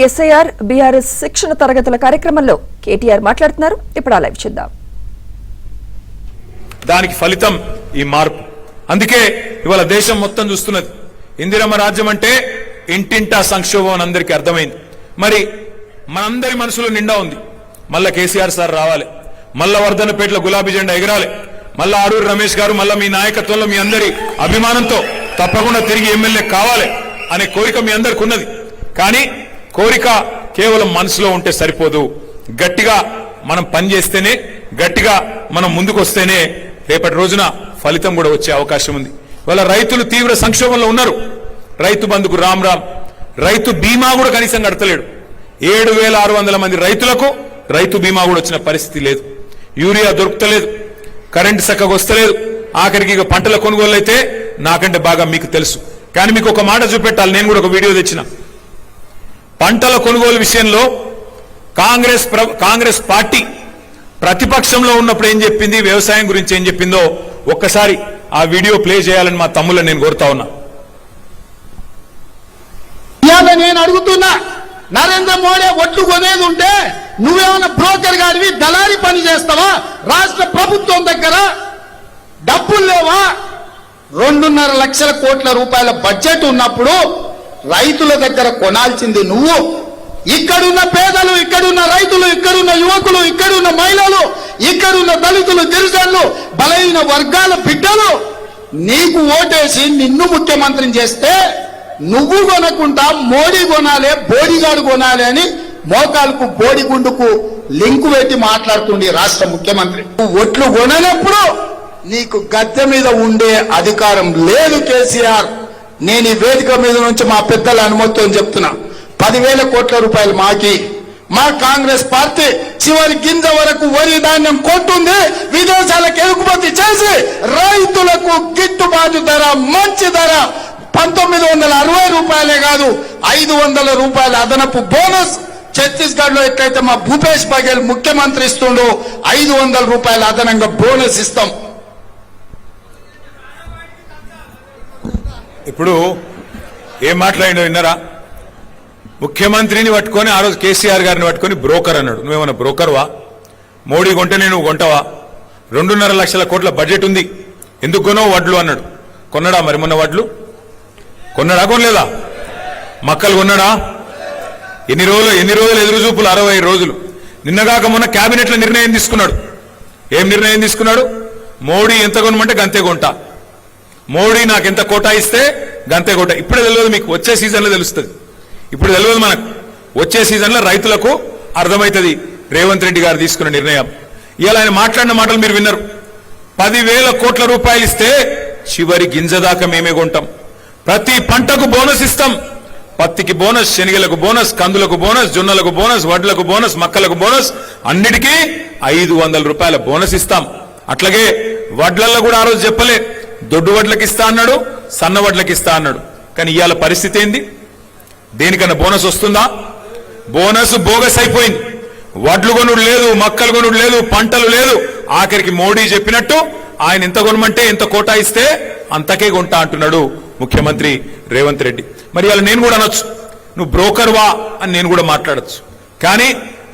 SIR BRS శిక్షణ తరగతుల కార్యక్రమంలో కేటీఆర్ మాట్లాడుతున్నారు. ఇప్పుడు ఆ లైవ్ చూద్దాం. దానికి ఫలితం ఈ మార్పు. అందుకే ఇవాళ దేశం మొత్తం చూస్తున్నది. ఇందిరమ్మ రాజ్యం అంటే ఇంటింటా సంక్షోభం అని అందరికీ అర్థమైంది. మరి మనందరి మనసులో నిండా ఉంది, మళ్ళా కేసీఆర్ సార్ రావాలి, మళ్ళా వర్ధనపేటలో గులాబీ జెండా ఎగరాలి, మళ్ళా ఆరూరు రమేష్ గారు మళ్ళా మీ నాయకత్వంలో మీ అందరి అభిమానంతో తప్పకుండా తిరిగి ఎమ్మెల్యే కావాలి అనే కోరిక మీ అందరికి ఉన్నది. కానీ కోరిక కేవలం మనసులో ఉంటే సరిపోదు. గట్టిగా మనం పనిచేస్తేనే, గట్టిగా మనం ముందుకు వస్తేనే రేపటి రోజున ఫలితం కూడా వచ్చే అవకాశం ఉంది. ఇవాళ రైతులు తీవ్ర సంక్షోభంలో ఉన్నారు. రైతు బంధుకు రామ్ రామ్, రైతు బీమా కూడా కనీసం కడతలేడు. 7,600 మంది రైతులకు రైతు బీమా కూడా వచ్చిన పరిస్థితి లేదు. యూరియా దొరుకుతలేదు, కరెంటు చక్కగా వస్తలేదు. ఆఖరికి ఇక పంటల కొనుగోలు అయితే నాకంటే బాగా మీకు తెలుసు. కానీ మీకు ఒక మాట చూపెట్టాలి, నేను కూడా ఒక వీడియో తెచ్చిన. పంటల కొనుగోలు విషయంలో కాంగ్రెస్ పార్టీ ప్రతిపక్షంలో ఉన్నప్పుడు ఏం చెప్పింది, వ్యవసాయం గురించి ఏం చెప్పిందో ఒక్కసారి ఆ వీడియో ప్లే చేయాలని మా తమ్ముళ్ళని నేను కోరుతా ఉన్నా. నేను అడుగుతున్నా, నరేంద్ర మోడీ ఒట్లు కొనేది ఉంటే నువ్వేమైనా బ్రోకర్ గారివి దళారీ పని చేస్తావా? రాష్ట్ర ప్రభుత్వం దగ్గర డబ్బులు లేవా? 2.5 లక్షల కోట్ల రూపాయల బడ్జెట్ ఉన్నప్పుడు రైతుల దగ్గర కొనాల్సింది నువ్వు. ఇక్కడున్న పేదలు, ఇక్కడున్న రైతులు, ఇక్కడున్న యువకులు, ఇక్కడున్న మహిళలు, ఇక్కడున్న దళితులు, గిరిజనులు, బలహీన వర్గాల బిడ్డలు నీకు ఓటేసి నిన్ను ముఖ్యమంత్రిని చేస్తే నువ్వు కొనకుండా మోడీ కొనాలి, బోడిగాడు కొనాలి అని మోకాలకు బోడిగుండుకు లింకు పెట్టి మాట్లాడుతుంది రాష్ట్ర ముఖ్యమంత్రి. నువ్వు ఒట్లు కొననప్పుడు నీకు గద్దె మీద ఉండే అధికారం లేదు కేసీఆర్. నేను ఈ వేదిక మీద నుంచి మా పెద్దల అనుమతితో చెప్తున్నా, 10,000 కోట్ల రూపాయలు మాకి, మా కాంగ్రెస్ పార్టీ చివరి గింజ వరకు వరి ధాన్యం కొంటుంది, విదేశాలకు ఎగుమతి చేసి రైతులకు గిట్టుబాటు ధర, మంచి ధర 1960 రూపాయలే కాదు 500 రూపాయల అదనపు బోనస్. ఛత్తీస్గఢ్ లో ఎట్లయితే మా భూపేష్ బఘేల్ ముఖ్యమంత్రి ఇస్తుండో 500 రూపాయల అదనంగా బోనస్ ఇస్తాం. ఇప్పుడు ఏం మాట్లాడిండో విన్నారా? ముఖ్యమంత్రిని పట్టుకొని ఆ రోజు కేసీఆర్ గారిని పట్టుకొని బ్రోకర్ అన్నాడు. నువ్వేమన్నా బ్రోకర్వా? మోడీ కొంటేనే నువ్వు కొంటావా? 2.5 లక్షల కోట్ల బడ్జెట్ ఉంది, ఎందుకు కొనవు వడ్లు అన్నాడు. కొన్నాడా? మరి మొన్న వడ్లు కొన్నాడా? కొనలేదా? మక్కలు కొన్నాడా? ఎన్ని రోజులు ఎదురు చూపులు? 65 రోజులు. నిన్నగాక మొన్న కేబినెట్ లో నిర్ణయం తీసుకున్నాడు. ఏం నిర్ణయం తీసుకున్నాడు? మోడీ ఎంత కొనమంటే గంతే కొంటా, మోడీ నాకు ఎంత కోటా ఇస్తే గంతే కోటా. ఇప్పుడే తెలియదు మీకు, వచ్చే సీజన్ లో తెలుస్తుంది. ఇప్పుడు తెలియదు మనకు, వచ్చే సీజన్ లో రైతులకు అర్థమవుతుంది రేవంత్ రెడ్డి గారు తీసుకున్న నిర్ణయం. ఇవాళ ఆయన మాట్లాడిన మాటలు మీరు విన్నారు. 10,000 కోట్ల రూపాయలు ఇస్తే చివరి గింజ దాకా మేమే కొంటాం. ప్రతి పంటకు బోనస్ ఇస్తాం. పత్తికి బోనస్, శనగలకు బోనస్, కందులకు బోనస్, జొన్నలకు బోనస్, వడ్లకు బోనస్, మక్కలకు బోనస్, అన్నిటికీ 500 రూపాయల బోనస్ ఇస్తాం. అట్లాగే వడ్లల్లో కూడా ఆ రోజు చెప్పలే, దొడ్డు వడ్లకి ఇస్తా అన్నాడు, సన్న వడ్లకి ఇస్తా అన్నాడు. కానీ ఇవాళ పరిస్థితి ఏంది? దేనికన్నా బోనస్ వస్తుందా? బోనస్ బోగస్ అయిపోయింది. వడ్లు కొనుడు లేదు, మక్కలు కొనుడు లేదు, పంటలు లేదు. ఆఖరికి మోడీ చెప్పినట్టు ఆయన ఎంత కొనమంటే ఎంత కోటా ఇస్తే అంతకే కొంటా అంటున్నాడు ముఖ్యమంత్రి రేవంత్ రెడ్డి. మరి ఇవాళ నేను కూడా అనొచ్చు, నువ్వు బ్రోకర్వా అని నేను కూడా మాట్లాడచ్చు. కానీ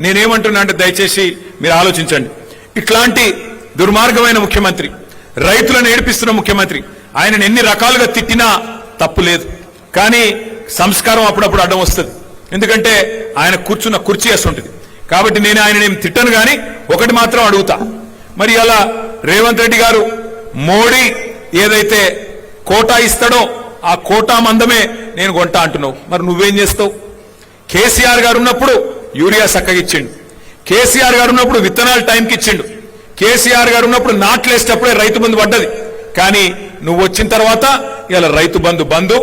నేనేమంటున్నా అంటే దయచేసి మీరు ఆలోచించండి. ఇట్లాంటి దుర్మార్గమైన ముఖ్యమంత్రి, రైతులను ఏడిపిస్తున్న ముఖ్యమంత్రి, ఆయనను ఎన్ని రకాలుగా తిట్టినా తప్పు లేదు. కానీ సంస్కారం అప్పుడప్పుడు అడ్డం వస్తుంది. ఎందుకంటే ఆయన కూర్చున్న కుర్చీ వేస్తుంటుంది. కాబట్టి నేను ఆయన తిట్టను. కానీ ఒకటి మాత్రం అడుగుతా, మరి అలా రేవంత్ రెడ్డి గారు మోడీ ఏదైతే కోటా ఇస్తాడో ఆ కోటా మందమే నేను కొంటా అంటున్నావు. మరి నువ్వేం చేస్తావు? కేసీఆర్ గారు ఉన్నప్పుడు యూరియా చక్కగా ఇచ్చిండు, కేసీఆర్ గారు ఉన్నప్పుడు విత్తనాలు టైంకి ఇచ్చిండు, కేసీఆర్ గారు ఉన్నప్పుడు నాట్లేసేటప్పుడే రైతు బంధు పడ్డది. కానీ నువ్వు వచ్చిన తర్వాత ఇలా రైతు బంధు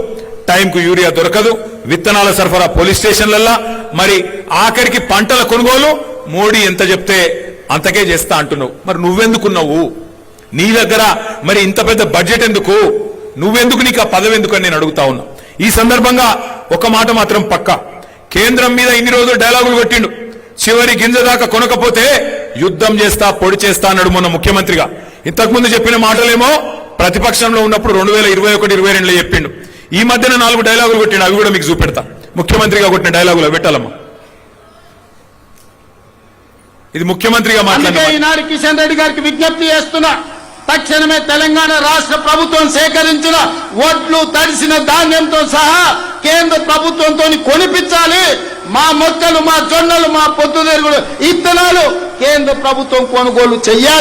టైంకు యూరియా దొరకదు, విత్తనాల సరఫరా పోలీస్ స్టేషన్లల్లా, మరి ఆఖరికి పంటల కొనుగోలు మోడీ ఎంత చెప్తే అంతకే చేస్తా అంటున్నావు. మరి నువ్వెందుకున్నావు? నీ దగ్గర మరి ఇంత పెద్ద బడ్జెట్ ఎందుకు? నువ్వెందుకు? నీకు ఆ పదవి ఎందుకు అని నేను అడుగుతా ఉన్నా. ఈ సందర్భంగా ఒక మాట మాత్రం పక్కా, కేంద్రం మీద ఇన్ని రోజులు డైలాగులు కొట్టిండు, చివరి గింజ దాకా కొనకపోతే యుద్ధం చేస్తా, పొడి చేస్తా అన్నాడు మొన్న ముఖ్యమంత్రిగా. ఇంతకుముందు చెప్పిన మాటలేమో ప్రతిపక్షంలో ఉన్నప్పుడు 2021-22లో చెప్పిండు. ఈ మధ్యన 4 డైలాగులు కొట్టిండు, అవి కూడా మీకు చూపెడతా. ముఖ్యమంత్రిగా కొట్టిన డైలాగులో పెట్టాలమ్మా. ఇది ముఖ్యమంత్రిగా అందుకే మాట్లాడాలి. ఈనాడు కిషన్ రెడ్డి గారికి విజ్ఞప్తి చేస్తున్నా, తక్షణమే తెలంగాణ రాష్ట్ర ప్రభుత్వం సేకరించిన వడ్లు తడిసిన ధాన్యంతో సహా కేంద్ర ప్రభుత్వంతో కొనిపించాలి. మా మొక్కలు, మా జొన్నలు, మా పొద్దుతిరుగుడు ఇత్తనాలు కేంద్ర ప్రభుత్వం కొనుగోలు చెయ్యాలి.